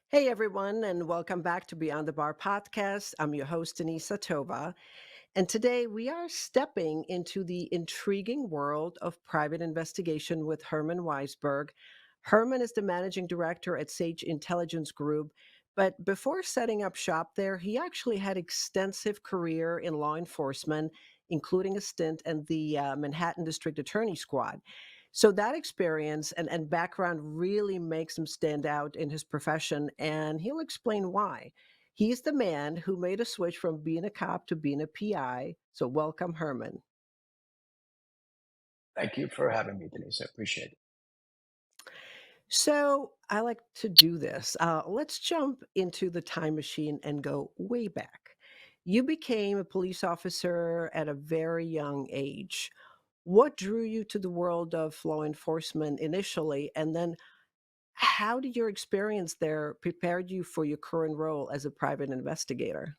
Hey everyone, and welcome back to Beyond the Bar podcast. I'm your host, Denisa Tova, and today we are stepping into the intriguing world of private investigation with Herman Weisberg. Herman is the managing director at Sage Intelligence Group, but before setting up shop there, he actually had extensive career in law enforcement, including a stint in the Manhattan District Attorney Squad. So that experience and background really makes him stand out in his profession, and he'll explain why. He's the man who made a switch from being a cop to being a PI. So welcome, Herman. Thank you for having me, Denise. I appreciate it. So I like to do this. Let's jump into the time machine and go way back. You became a police officer at a very young age. What drew you to the world of law enforcement initially? And then how did your experience there prepare you for your current role as a private investigator?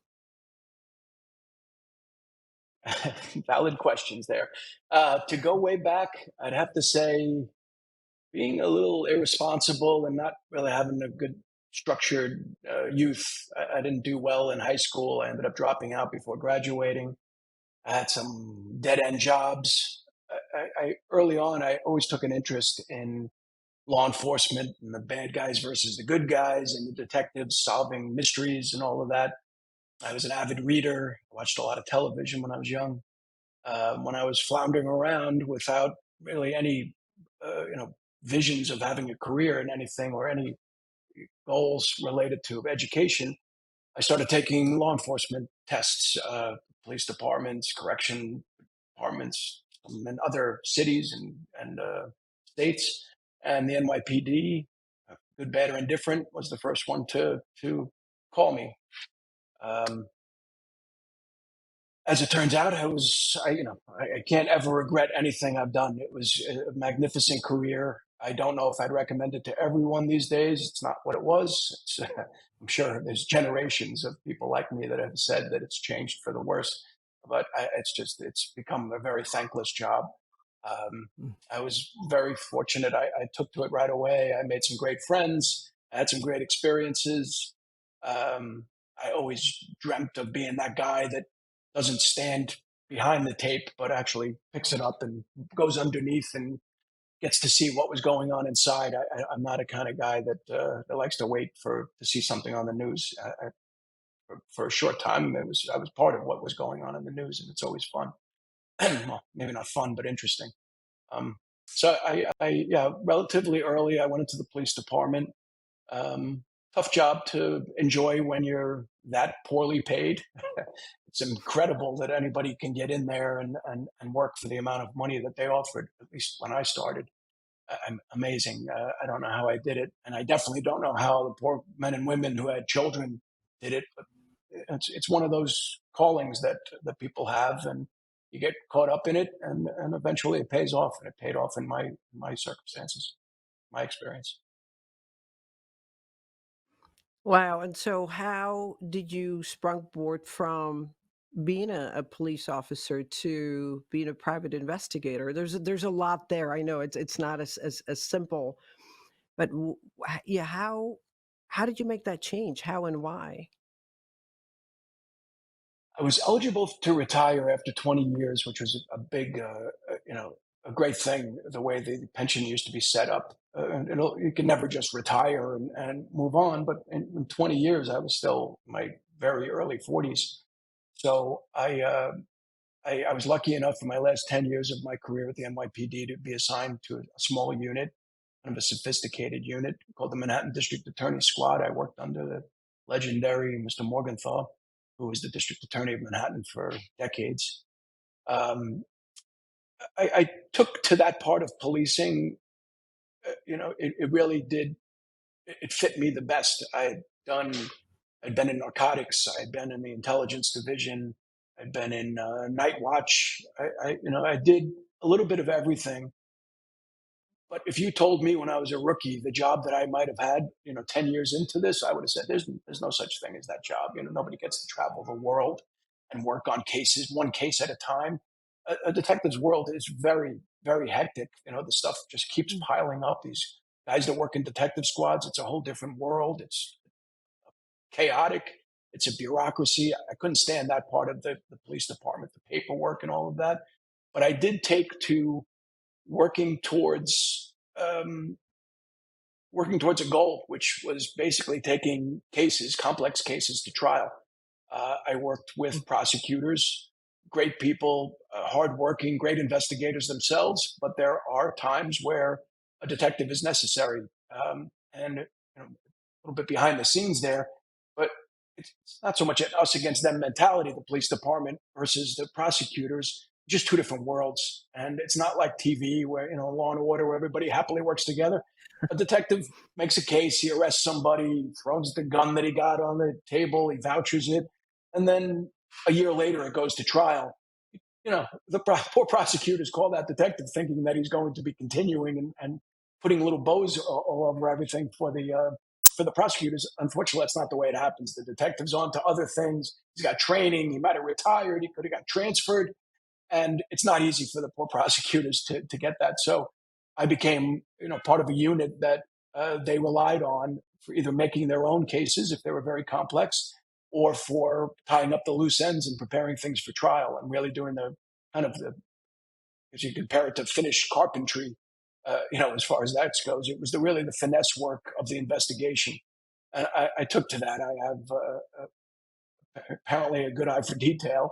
Valid questions there. To go way back, I'd have to say being a little irresponsible and not really having a good structured youth. I didn't do well in high school. I ended up dropping out before graduating. I had some dead end jobs. I early on, I always took an interest in law enforcement and the bad guys versus the good guys and the detectives solving mysteries and all of that. I was an avid reader, watched a lot of television when I was young. When I was floundering around without really any, visions of having a career in anything or any goals related to education, I started taking law enforcement tests, police departments, correction departments, in other cities and states, and the NYPD, good, bad, or indifferent, was the first one to call me. Um, as it turns out, I can't ever regret anything I've done. It was a magnificent career. I don't know if I'd recommend it to everyone these days. It's not what it was. I'm sure there's generations of people like me that have said that it's changed for the worse, but it's become a very thankless job. Um, Mm. I was very fortunate. I took to it right away. I made some great friends. I had some great experiences. Um, I always dreamt of being that guy that doesn't stand behind the tape, but actually picks it up and goes underneath and gets to see what was going on inside. I'm not a kind of guy that likes to wait for to see something on the news. For a short time, I was part of what was going on in the news, and it's always fun. Well, maybe not fun, but interesting. Yeah, relatively early, I went into the police department. Tough job to enjoy when you're that poorly paid. It's incredible that anybody can get in there and work for the amount of money that they offered, at least when I started. Amazing. I don't know how I did it. And I definitely don't know how the poor men and women who had children did it. But it's one of those callings that people have, and you get caught up in it, and eventually it pays off. And it paid off in my circumstances, my experience. Wow. And so, how did you sprung board from being a police officer to being a private investigator? There's a lot there. I know it's not as simple, but yeah, how did you make that change? How and why? I was eligible to retire after 20 years, which was a big, a great thing. The way the pension used to be set up, you can never just retire and move on. But in 20 years, I was still in my very early 40s. So I was lucky enough in my last 10 years of my career at the NYPD to be assigned to a small unit, kind of a sophisticated unit called the Manhattan District Attorney Squad. I worked under the legendary Mr. Morgenthau, who was the district attorney of Manhattan for decades. Um, I took to that part of policing. It really did. It fit me the best. Done. I'd been in narcotics. I'd been in the intelligence division. I'd been in night watch. I did a little bit of everything. But if you told me when I was a rookie the job that I might have had, 10 years into this, I would have said, there's no such thing as that job. Nobody gets to travel the world and work on cases, one case at a time. A detective's world is very, very hectic. The stuff just keeps Mm. piling up. These guys that work in detective squads, it's a whole different world. It's chaotic. It's a bureaucracy. I couldn't stand that part of the police department, the paperwork and all of that. But I did take to working towards working towards a goal, which was basically taking cases, complex cases, to trial. I worked with prosecutors, great people, hardworking, great investigators themselves, but there are times where a detective is necessary. And a little bit behind the scenes there, but it's not so much an us against them mentality, the police department versus the prosecutors, just two different worlds. And it's not like TV where, Law and Order, where everybody happily works together. A detective makes a case, he arrests somebody, throws the gun that he got on the table, he vouches it, and then a year later it goes to trial. The poor prosecutors call that detective thinking that he's going to be continuing and putting little bows all over everything for the prosecutors. Unfortunately, that's not the way it happens. The detective's on to other things. He's got training. He might have retired. He could have got transferred. And it's not easy for the poor prosecutors to get that. So I became, part of a unit that they relied on for either making their own cases if they were very complex, or for tying up the loose ends and preparing things for trial and really doing the kind of the, as you compare it to finished carpentry, as far as that goes, it was really the finesse work of the investigation. And I took to that. I have apparently a good eye for detail.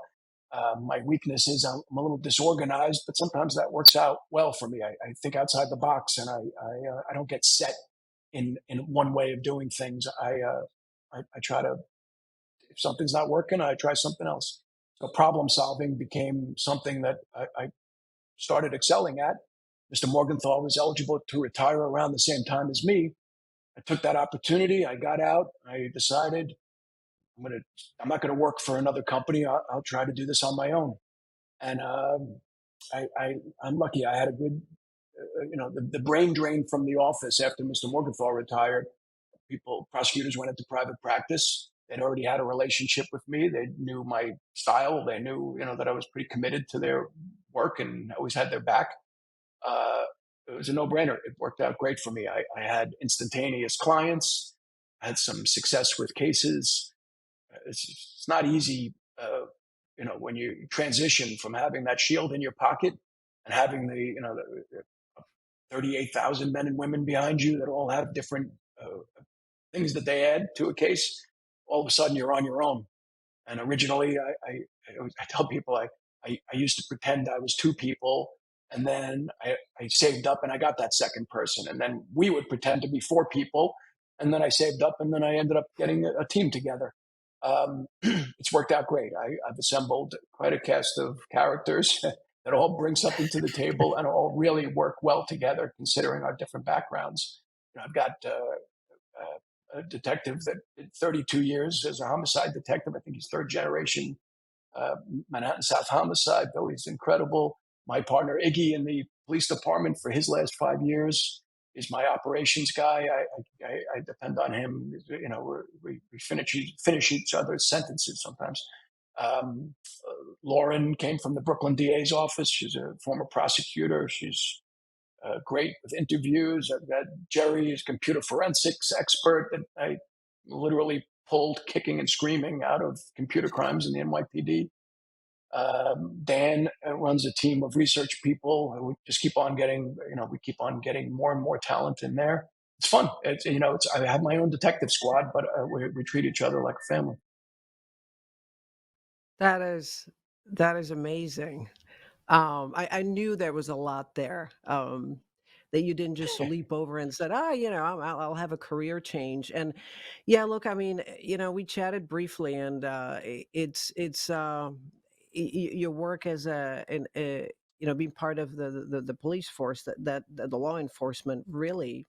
My weakness is I'm a little disorganized, but sometimes that works out well for me. I think outside the box, and I don't get set in one way of doing things. I try to, if something's not working, I try something else. So problem solving became something that I started excelling at. Mr. Morgenthau was eligible to retire around the same time as me. I took that opportunity. I got out. I decided I'm not gonna work for another company. I'll try to do this on my own. And I, I I'm lucky. I had a good, the brain drain from the office after Mr. Morgenthau retired. Prosecutors went into private practice. They'd already had a relationship with me. They knew my style. They knew, that I was pretty committed to their work and always had their back. Uh, it was a no-brainer. It worked out great for me. I had instantaneous clients. I had some success with cases. It's not easy, when you transition from having that shield in your pocket and having the 38,000 men and women behind you that all have different things that they add to a case. All of a sudden, you're on your own. And originally, I tell people I used to pretend I was two people, and then I saved up and I got that second person, and then we would pretend to be four people, and then I saved up, and then I ended up getting a team together. It's worked out great. I've assembled quite a cast of characters that all bring something to the table and all really work well together, considering our different backgrounds. I've got a detective that did 32 years as a homicide detective. I think he's third generation uh, Manhattan South homicide. Billy's incredible. My partner Iggy in the police department for his last 5 years is my operations guy. I depend on him. We finish each other's sentences sometimes. Um, Lauren came from the Brooklyn DA's office. She's a former prosecutor. She's great with interviews. I've got Jerry, is computer forensics expert that I literally pulled kicking and screaming out of computer crimes in the NYPD. Dan runs a team of research people who just keep on getting, we keep on getting more and more talent in there. It's fun. I have my own detective squad, but we treat each other like a family. That is that is amazing. I knew there was a lot there, that you didn't just leap over and said, "Ah, I'll have a career change." And yeah, look, I mean, we chatted briefly, and your work as being part of the police force, that the law enforcement really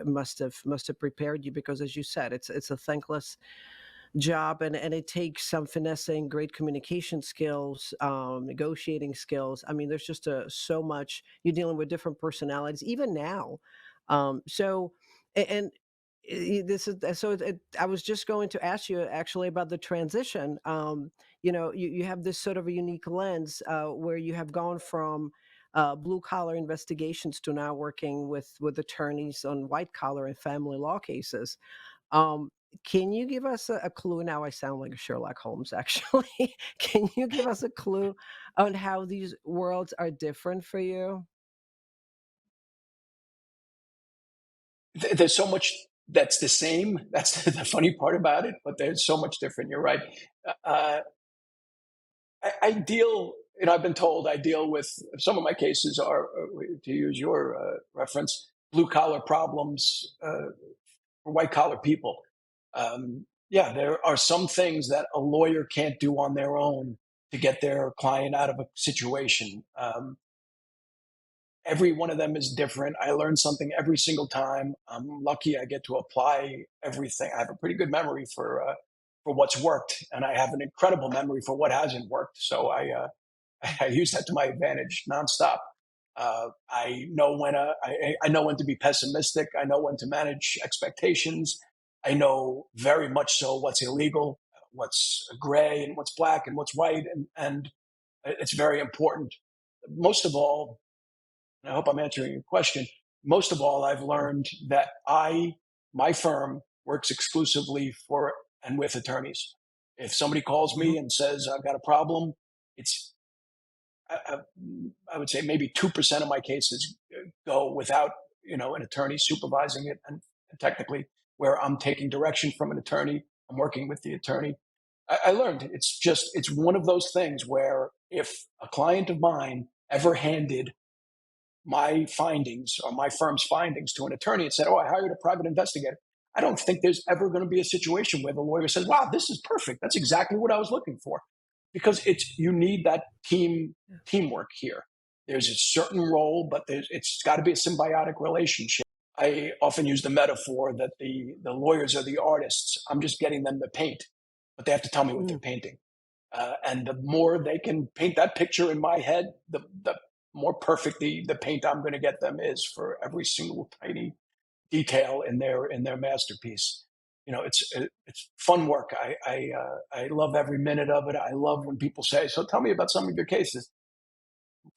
must have prepared you, because as you said, it's a thankless job, and it takes some finessing, great communication skills, negotiating skills. I mean, there's just so much. You're dealing with different personalities even now. So and this is so I was just going to ask you actually about the transition. You have this sort of a unique lens, where you have gone from blue collar investigations to now working with attorneys on white collar and family law cases. Can you give us a clue? Now I sound like a Sherlock Holmes, actually. Can you give us a clue on how these worlds are different for you? There's so much that's the same. That's the funny part about it, but there's so much different. You're right. Uh, I deal, I've been told I deal with some of my cases are, to use your reference, blue collar problems for white collar people. Yeah, there are some things that a lawyer can't do on their own to get their client out of a situation. Every one of them is different. I learn something every single time. I'm lucky I get to apply everything. I have a pretty good memory for what's worked, and I have an incredible memory for what hasn't worked. So I use that to my advantage nonstop. I know when to be pessimistic. I know when to manage expectations. I know very much so what's illegal, what's gray, and what's black, and what's white, and it's very important. Most of all, and I hope I'm answering your question. Most of all, I've learned that my firm works exclusively for and with attorneys. If somebody calls Mhm. me and says I've got a problem, it's I, I would say maybe 2% of my cases go without an attorney supervising it, and technically where I'm taking direction from an attorney, I'm working with the attorney. I learned it's one of those things where if a client of mine ever handed my findings or my firm's findings to an attorney and said, "Oh, I hired a private investigator," I don't think there's ever going to be a situation where the lawyer says, "Wow, this is perfect. That's exactly what I was looking for," because you need that teamwork here. There's a certain role, but it's got to be a symbiotic relationship. I often use the metaphor that the lawyers are the artists. I'm just getting them to paint, but they have to tell me what they're Mm. painting. And the more they can paint that picture in my head, the more perfect the paint I'm going to get them is for every single tiny detail in their masterpiece. It's fun work. I love every minute of it. I love when people say, "So tell me about some of your cases."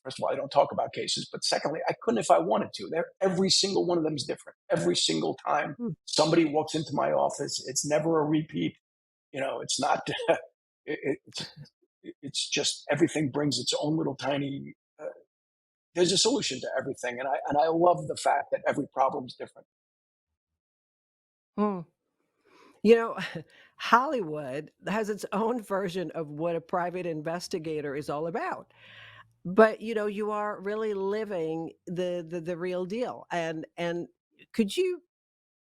First of all, I don't talk about cases, but secondly, I couldn't if I wanted to. Every single one of them is different. Every single time Mm. somebody walks into my office, it's never a repeat. It's not. It's just everything brings its own little tiny. There's a solution to everything, and I love the fact that every problem is different. Mm. You know, Hollywood has its own version of what a private investigator is all about. But, you are really living the real deal. And could you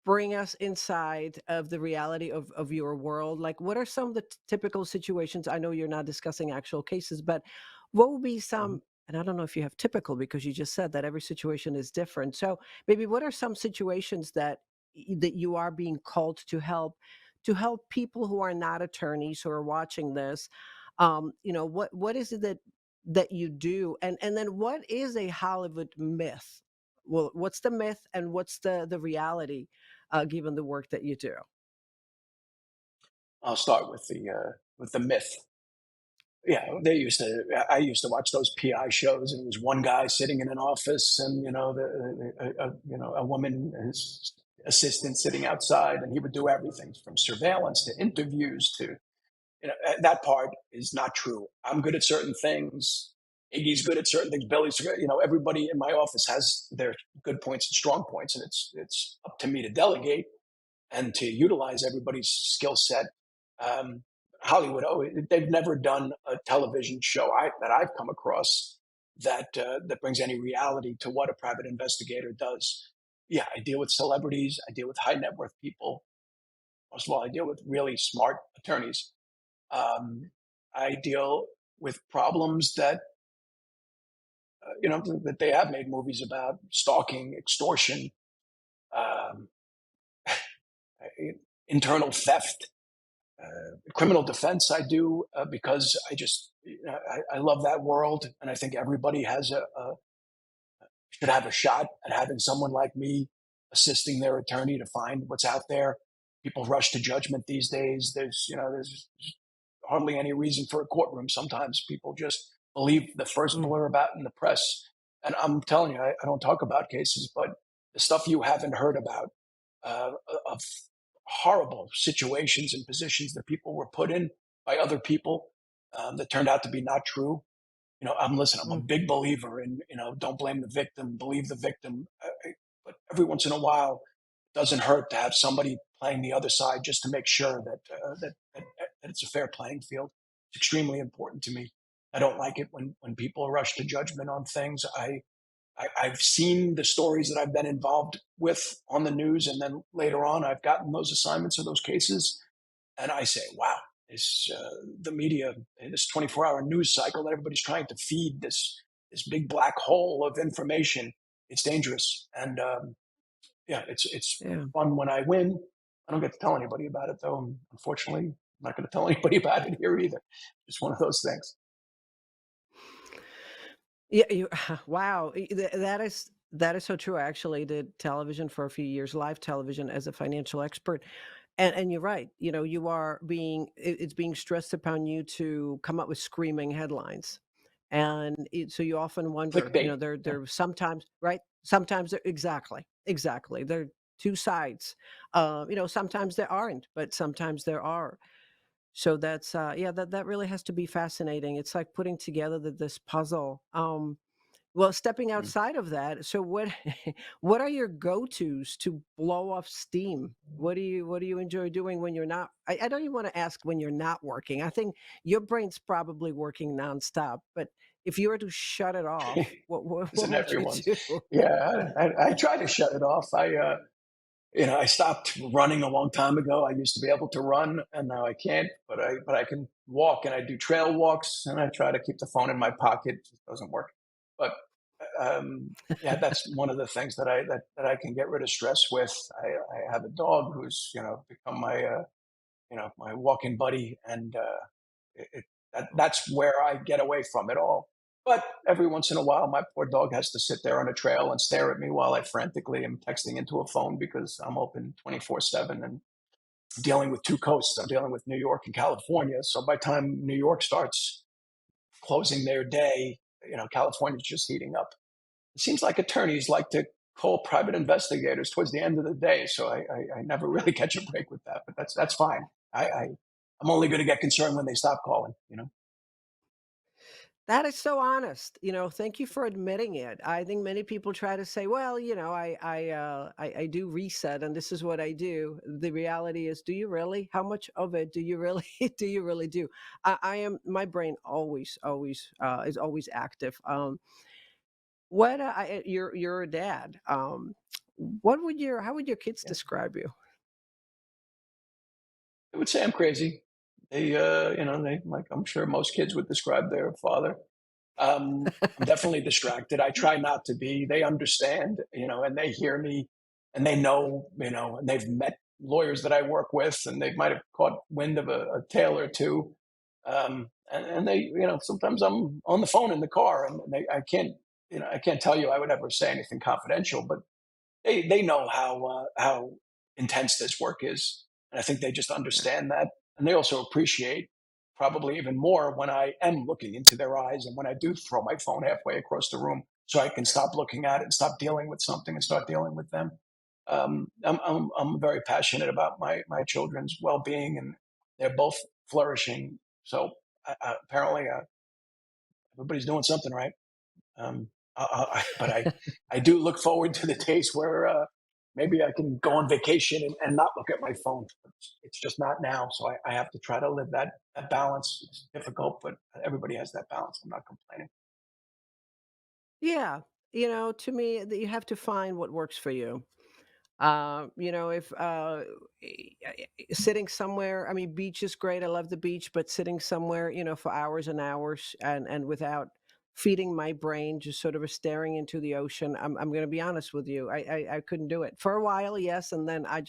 bring us inside of the reality of your world? Like, what are some of the typical situations? I know you're not discussing actual cases, but what would be Mhm. some, and I don't know if you have typical because you just said that every situation is different. So maybe what are some situations that you are being called to help people who are not attorneys who are watching this? What is it that you do? And then what is a Hollywood myth? Well, what's the myth and what's the reality, given the work that you do? I'll start with the myth. Yeah, I used to watch those PI shows, and it was one guy sitting in an office, and a woman, his assistant, sitting outside, and he would do everything from surveillance to interviews to that part is not true. I'm good at certain things. Iggy's good at certain things. Billy's good. Everybody in my office has their good points and strong points, and it's up to me to delegate and to utilize everybody's skill set. Um, Hollywood, they've never done a television show that I've come across that brings any reality to what a private investigator does. Yeah, I deal with celebrities. I deal with high net worth people. Most of all, I deal with really smart attorneys. Um, I deal with problems that they have made movies about: stalking, extortion, um, internal theft, criminal defense. I do because I love that world, and I think everybody should have a shot at having someone like me assisting their attorney to find what's out there. People rush to judgment these days. There's hardly any reason for a courtroom. Sometimes people just believe the first Mm. blur about in the press. And I'm telling you, I don't talk about cases, but the stuff you haven't heard about, of horrible situations and positions that people were put in by other people that turned out to be not true. I'm a Mm. big believer in, don't blame the victim, believe the victim. But every once in a while, it doesn't hurt to have somebody playing the other side just to make sure that it's a fair playing field. It's extremely important to me. I don't like it when people rush to judgment on things. I've seen the stories that I've been involved with on the news, and then later on, I've gotten those assignments or those cases, and I say, wow, the media, this 24-hour news cycle that everybody's trying to feed this big black hole of information. It's dangerous, and yeah, it's Yeah. fun when I win. I don't get to tell anybody about it though. And unfortunately, I'm not going to tell anybody about it here either. It's one of those things. Yeah, you wow, that is so true. I actually did television for a few years, live television as a financial expert. And you're right. You are it's being stressed upon you to come up with screaming headlines. And so you often wonder, Clickbait. Yeah. there sometimes, right? Sometimes exactly, exactly. There are two sides. Sometimes there aren't, but sometimes there are. So yeah, that really has to be fascinating. It's like putting together this puzzle. Well, stepping Mm. outside of that, so what what are your go-tos to blow off steam? What do you enjoy doing when you're not I don't even wanna ask when you're not working. I think your brain's probably working nonstop, but if you were to shut it off, what what Isn't would you everyone's? do? Yeah, I try to shut it off. I stopped running a long time ago. I used to be able to run, and now I can't. But I can walk, and I do trail walks, and I try to keep the phone in my pocket. It just doesn't work. But yeah, that's one of the things that I can get rid of stress with. I have a dog who's become my walking buddy, and that's where I get away from it all. But every once in a while, my poor dog has to sit there on a trail and stare at me while I frantically am texting into a phone because I'm open 24/7 and dealing with two coasts. I'm dealing with New York and California. So by the time New York starts closing their day, California's just heating up. It seems like attorneys like to call private investigators towards the end of the day. So I never really catch a break with that, but that's fine. I'm only going to get concerned when they stop calling. That is so honest. Thank you for admitting it. I think many people try to say, "Well, I do reset, and this is what I do." The reality is, do you really? How much of it do you really do you really do? I am my brain always is always active. You're a dad. What would your how would your kids Yeah. describe you? I would say I'm crazy. They like I'm sure most kids would describe their father. I'm definitely distracted. I try not to be. They understand, and they hear me, and they know, and they've met lawyers that I work with, and they might have caught wind of a tale or two. And they, sometimes I'm on the phone in the car, and I can't tell you I would ever say anything confidential, but they know how intense this work is, and I think they just Yeah. understand that, and they also appreciate probably even more when I am looking into their eyes and when I do throw my phone halfway across the room so I can stop looking at it and stop dealing with something and start dealing with them. I'm very passionate about my children's well being, and they're both flourishing. So apparently, everybody's doing something right. But I do look forward to the days where maybe I can go on vacation and not look at my phone. It's just not now, so I have to try to live that balance. It's difficult, but everybody has that balance. I'm not complaining. Yeah. To me, that you have to find what works for you. If sitting somewhere, I mean, beach is great. I love the beach, but sitting somewhere, for hours and hours and without feeding my brain, just sort of staring into the ocean. I'm going to be honest with you. I couldn't do it for a while. Yes. And then I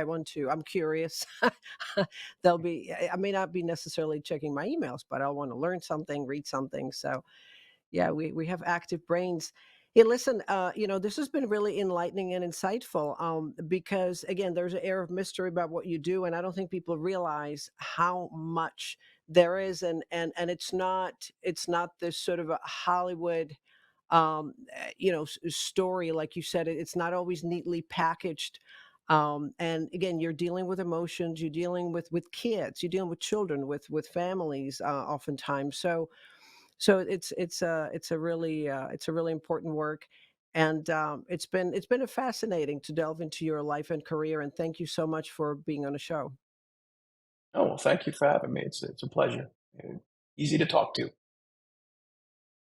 want to, I'm curious. I may not be necessarily checking my emails, but I'll want to learn something, read something. So, yeah, we have active brains. Hey, listen, this has been really enlightening and insightful. Because again, there's an air of mystery about what you do, and I don't think people realize how much there is, and it's not this sort of a Hollywood, story like you said. It's not always neatly packaged. And again, you're dealing with emotions, you're dealing with kids, you're dealing with children, with families, oftentimes. So it's a really important work, and it's been a fascinating to delve into your life and career. And thank you so much for being on the show. Oh, well, thank you for having me. It's a pleasure. Easy to talk to.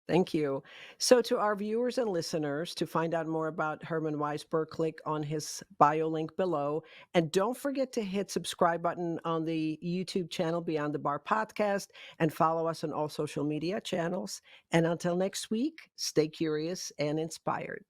Thank you. So, to our viewers and listeners, to find out more about Herman Weisberg, click on his bio link below. And don't forget to hit subscribe button on the YouTube channel Beyond the Bar podcast and follow us on all social media channels. And until next week, stay curious and inspired.